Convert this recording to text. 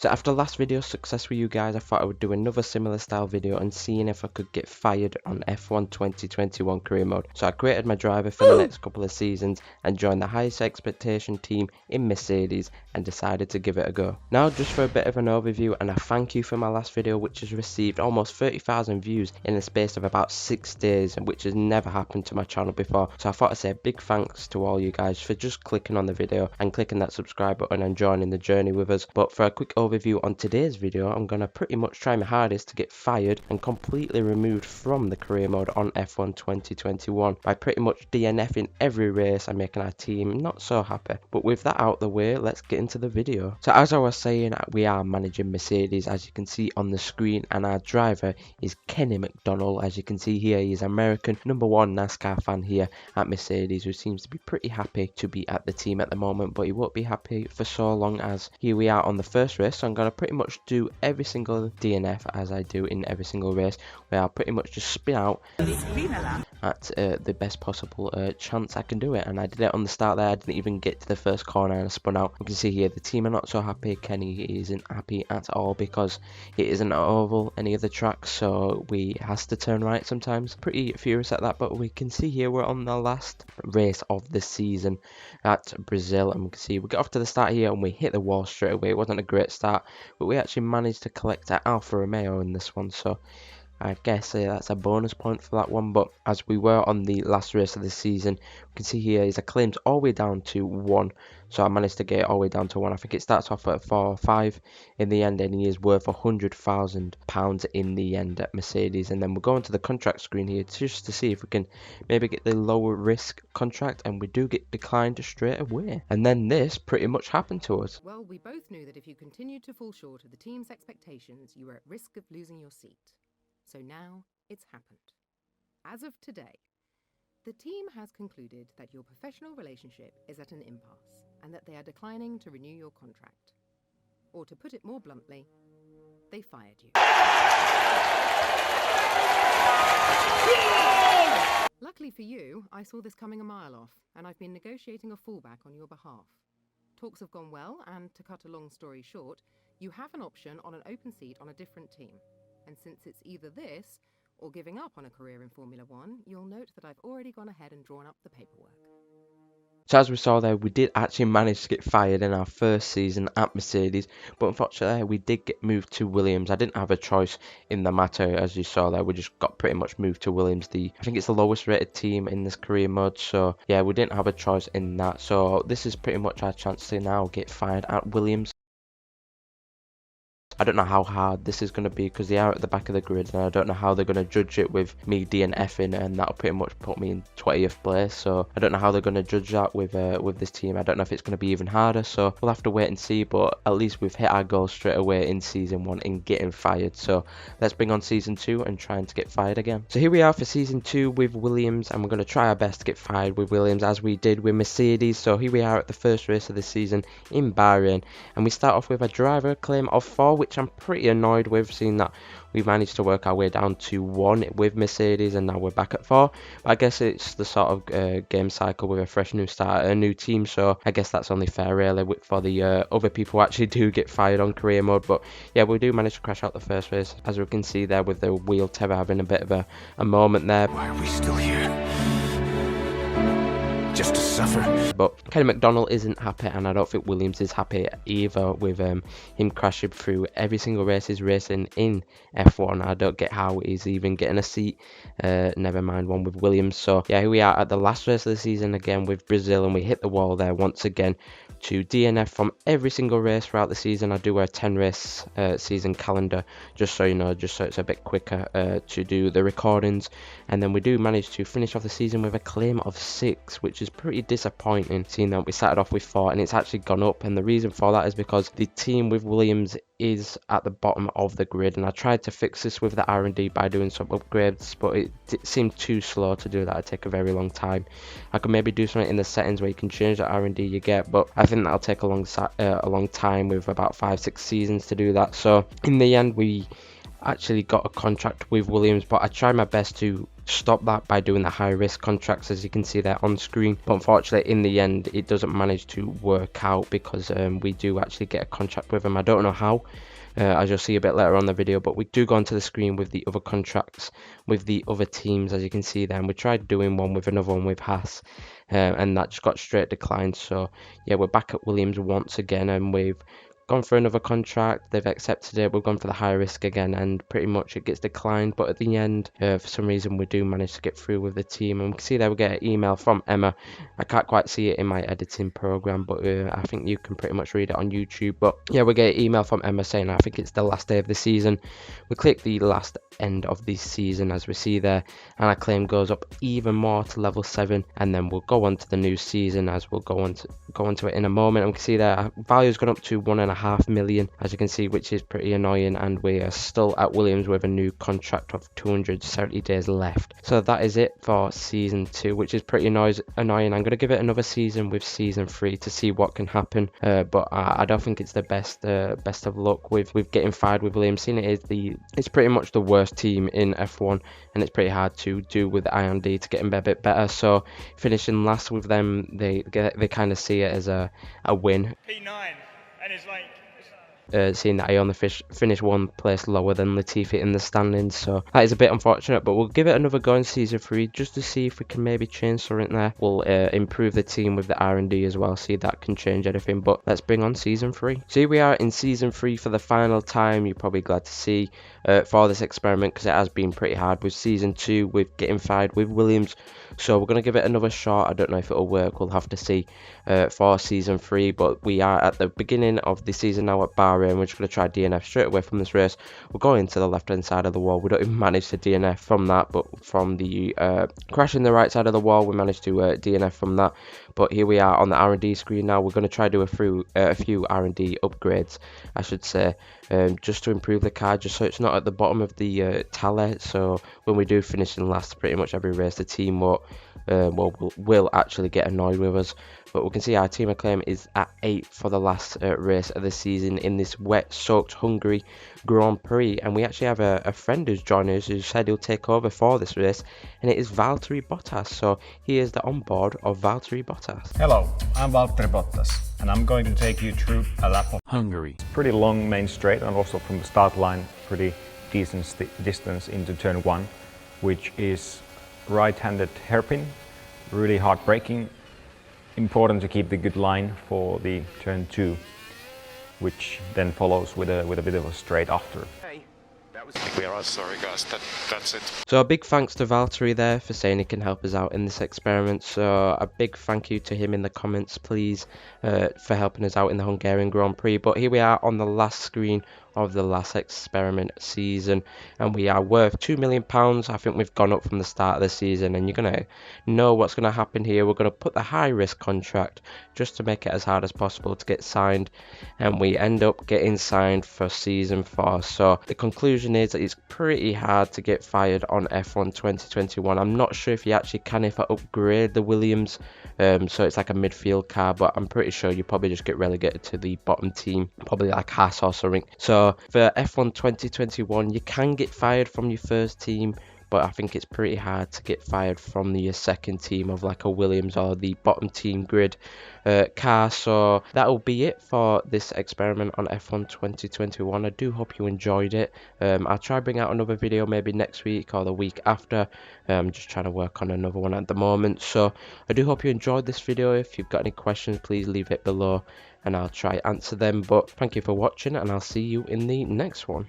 So after last video's success with you guys, I thought I would do another similar style video and seeing if I could get fired on F1 2021 career mode. So I created my driver for the next couple of seasons and joined the highest expectation team in Mercedes and decided to give it a go. Now just for a bit of an overview and a thank you for my last video, which has received almost 30,000 views in the space of about 6 days, which has never happened to my channel before. So I thought I'd say a big thanks to all you guys for just clicking on the video and clicking that subscribe button and joining the journey with us. But for a quick overview on today's video, I'm going to pretty much try my hardest to get fired and completely removed from the career mode on F1 2021 by pretty much DNFing every race and making our team not so happy. But with that out the way, let's get into the video. So as I was saying, we are managing Mercedes, as you can see on the screen, and our driver is Kenny McDonald. As you can see here, he's American #1 NASCAR fan here at Mercedes, who seems to be pretty happy to be at the team at the moment, but he won't be happy for so long, as here we are on the first race. So I'm going to pretty much do every single DNF as I do in every single race, where I'll pretty much just spin out at the best possible chance I can do it. And I did it on the start there. I didn't even get to the first corner and I spun out. You can see here the team are not so happy. Kenny isn't happy at all because it isn't an oval, any of the tracks, so we has to turn right sometimes. Pretty furious at that, but we can see here we're on the last race of the season at Brazil, and we can see we get off to the start here and we hit the wall straight away. It wasn't a great start, but we actually managed to collect our Alfa Romeo in this one, so I guess that's a bonus point for that one. But as we were on the last race of the season, we can see here his acclaims all the way down to 1. So I managed to get it all the way down to 1. I think it starts off at 4 or 5 in the end, and he is worth £100,000 in the end at Mercedes. And then we'll go into the contract screen here just to see if we can maybe get the lower risk contract, and we do get declined straight away. And then this pretty much happened to us. Well, we both knew that if you continued to fall short of the team's expectations, you were at risk of losing your seat. So now it's happened. As of today, the team has concluded that your professional relationship is at an impasse and that they are declining to renew your contract. Or to put it more bluntly, they fired you. Luckily for you, I saw this coming a mile off, and I've been negotiating a fallback on your behalf. Talks have gone well, and to cut a long story short, you have an option on an open seat on a different team. And since it's either this or giving up on a career in Formula One, you'll note that I've already gone ahead and drawn up the paperwork. So as we saw there, we did actually manage to get fired in our first season at Mercedes, but unfortunately we did get moved to Williams. I didn't have a choice in the matter. As you saw there, we just got pretty much moved to Williams. I think it's the lowest rated team in this career mode, so yeah, we didn't have a choice in that. So this is pretty much our chance to now get fired at Williams. I don't know how hard this is going to be because they are at the back of the grid, and I don't know how they're going to judge it with me DNFing, and that'll pretty much put me in 20th place. So I don't know how they're going to judge that with this team. I don't know if it's going to be even harder, so we'll have to wait and see. But at least we've hit our goal straight away in season 1 in getting fired. So let's bring on season 2 and trying to get fired again. So here we are for season 2 with Williams, and we're going to try our best to get fired with Williams as we did with Mercedes. So here we are at the first race of the season in Bahrain, and we start off with a driver claim of 4, which I'm pretty annoyed with, seeing that we managed to work our way down to 1 with Mercedes and now we're back at 4. But I guess it's the sort of game cycle with a fresh new start, a new team, so I guess that's only fair really for the other people who actually do get fired on career mode. But yeah, we do manage to crash out the first race, as we can see there with the wheel tether having a bit of a moment there. Why are we still here? Just to suffer. But Kenny McDonald isn't happy, and I don't think Williams is happy either with him crashing through every single race he's racing in F1. I don't get how he's even getting a seat, never mind one with Williams. So yeah, here we are at the last race of the season again with Brazil, and we hit the wall there once again to DNF from every single race throughout the season. I do a 10 race season calendar, just so you know, just so it's a bit quicker to do the recordings. And then we do manage to finish off the season with a claim of 6, which is pretty disappointing, seeing that we started off with 4 and it's actually gone up. And the reason for that is because the team with Williams is at the bottom of the grid, and I tried to fix this with the R&D by doing some upgrades, but it seemed too slow to do that. It'd take a very long time. I could maybe do something in the settings where you can change the R&D you get, but I think that'll take a long time, with about 5-6 seasons to do that. So in the end we actually got a contract with Williams, but I tried my best to stop that by doing the high risk contracts, as you can see there on screen. But unfortunately in the end it doesn't manage to work out, because we do actually get a contract with him. I don't know how, as you'll see a bit later on the video, but we do go onto the screen with the other contracts with the other teams, as you can see there, and we tried doing one with another one with Haas, and that just got straight declined. So yeah, we're back at Williams once again, and we've gone for another contract. They've accepted it. We've gone for the high risk again, and pretty much it gets declined. But at the end, for some reason, we do manage to get through with the team, and we can see there we get an email from Emma. I can't quite see it in my editing program, but I think you can pretty much read it on YouTube. But yeah, we get an email from Emma saying I think it's the last day of the season. We click the last end of the season, as we see there, and our claim goes up even more to level 7, and then we'll go on to the new season, as we'll go into it in a moment. And we can see there our value's gone up to 1.5 million, as you can see, which is pretty annoying, and we are still at Williams with a new contract of 270 days left. So that is it for season 2, which is pretty annoying. I'm going to give it another season with season 3 to see what can happen, but I don't think it's the best of luck with getting fired with Williams, seeing it's pretty much the worst team in F1, and it's pretty hard to do with IMD to get them a bit better. So finishing last with them, they kind of see it as a win. P9, and it's like, seeing that I only finished one place lower than Latifi in the standings, so that is a bit unfortunate. But we'll give it another go in season 3 just to see if we can maybe change something there. We'll improve the team with the R&D as well, see if that can change anything. But let's bring on season 3. So here we are in season 3 for the final time. You're probably glad to see for this experiment, because it has been pretty hard with season 2 with getting fired with Williams. So we're going to give it another shot. I don't know if it'll work, we'll have to see for season 3. But we are at the beginning of the season now at Bahrain. We're just going to try DNF straight away from this race. We're going to the left hand side of the wall. We don't even manage to DNF from that, but from the crashing the right side of the wall, we managed to DNF from that. But here we are on the R&D screen now. We're going to try do a few R&D upgrades, I should say, just to improve the car, just so it's not at the bottom of the tally. So when we do finish in last pretty much every race, the team will actually get annoyed with us. But we can see our team acclaim is at 8 for the last race of the season in this wet soaked Hungary Grand Prix. And we actually have a friend who's joined us who said he'll take over for this race, and it is Valtteri Bottas. So he is the onboard of Valtteri Bottas. Hello, I'm Valtteri Bottas, and I'm going to take you through a lap of Hungary. pretty long main straight, and also from the start line pretty decent distance into turn 1, which is right-handed hairpin, really hard braking. Important to keep the good line for the turn 2, which then follows with a bit of a straight after. We are sorry guys, that's it. So a big thanks to Valtteri there for saying he can help us out in this experiment. So a big thank you to him in the comments, please, for helping us out in the Hungarian Grand Prix. But here we are on the last screen of the last experiment season, and we are worth £2 million. I think we've gone up from the start of the season, and you're gonna know what's gonna happen here. We're gonna put the high risk contract just to make it as hard as possible to get signed, and we end up getting signed for season 4. So the conclusion is that it's pretty hard to get fired on F1 2021. I'm not sure if you actually can if I upgrade the Williams, so it's like a midfield car, but I'm pretty sure you probably just get relegated to the bottom team, probably like Haas or something. So for F1 2021 you can get fired from your first team, but I think it's pretty hard to get fired from the second team of like a Williams or the bottom team grid car. So that will be it for this experiment on F1 2021. I do hope you enjoyed it. I'll try bring out another video maybe next week or the week after. I'm just trying to work on another one at the moment. So I do hope you enjoyed this video. If you've got any questions, please leave it below and I'll try answer them. But thank you for watching, and I'll see you in the next one.